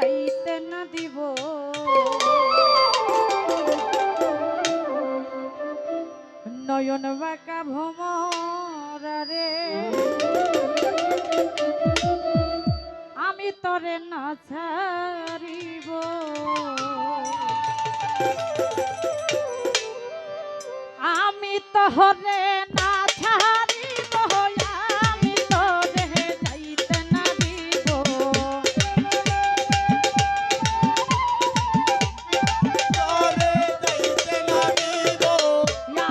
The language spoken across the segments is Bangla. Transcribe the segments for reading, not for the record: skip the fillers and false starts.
যাইতে না দিব। নয়ন বাঁকা ভোমরা রে আমি তরে না ছাড়িব। আমি তরে না ছাড়িব, আমি তরে যাইতে না দিব।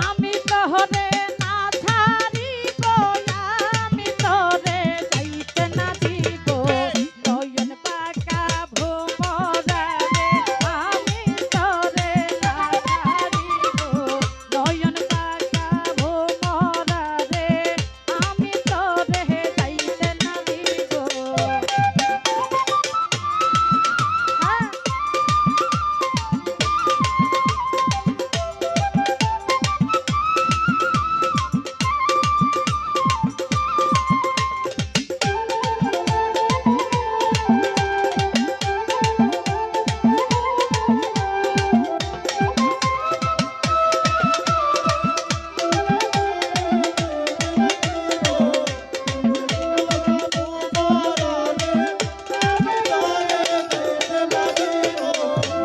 আমি তরে না ছাড়িব, আমি তরে যাইতে না দিব। নয়ন বাঁকা ভোমরা রে আমি তরে না ছাড়িব। নয়ন বাঁকা ভোমরা রে আমি তরে যাইতে না দিব। হ্যাঁ।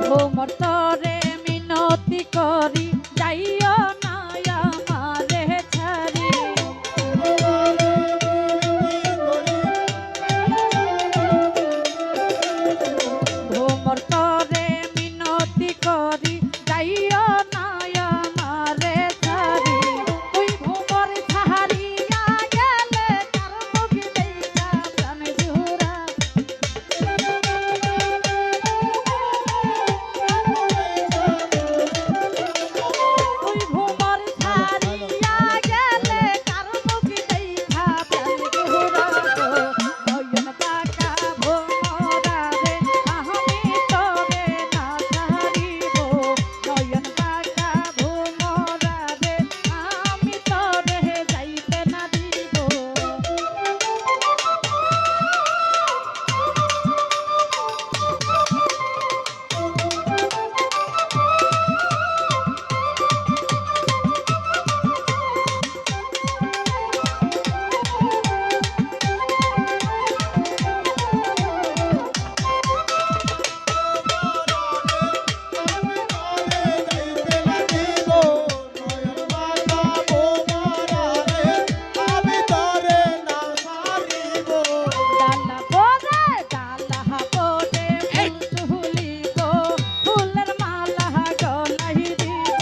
ভোমর তরে মিনতি করি যাইও না আমারে ছাড়ি। ভোমর তরে মিনতি করি যাইও না আমারে ছাড়ি। ওই ভোমর ছাড়িয়া গেলে কার মুখ দেইখা প্রাণ জুড়া। ওই ভোমর ছাড়িয়া গেলে কার মুখ দেইখা প্রাণ জুড়া। নয়ন বাঁকা ভোমরা রে আমি তরে না ছাড়িব। নয়ন বাঁকা ভোমরা রে আমি তরে যাইতে না দিব। ডালা পরে ডালা পরে ফুল তুলিব, ফুলের মালা গলাই দিব।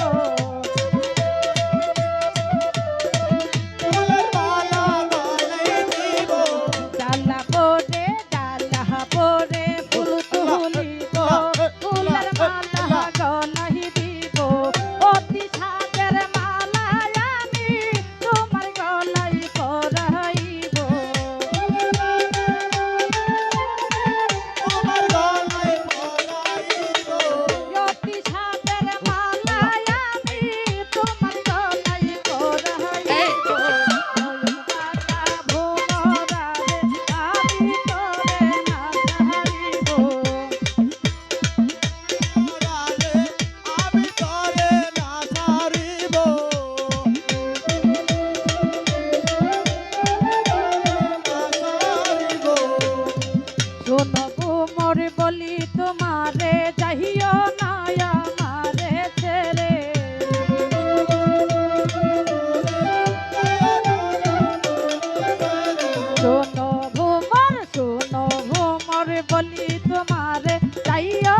ডালা পরে ফুল তুলিব, ফুলের মালা গলাই দিব। অতি সাদের মালা আমি তোমার গলাই পরাইব। অতি সাদের মালা আমি তোমার গলাই পরাইব। নয়ন বাঁকা ভোমরা রে আমি তরে না ছাড়িব। শোনো ভোমর বলি তোমারে যাইও না আমারে ছেড়ে। শোনো ভোমর বলি তোমারে যাইও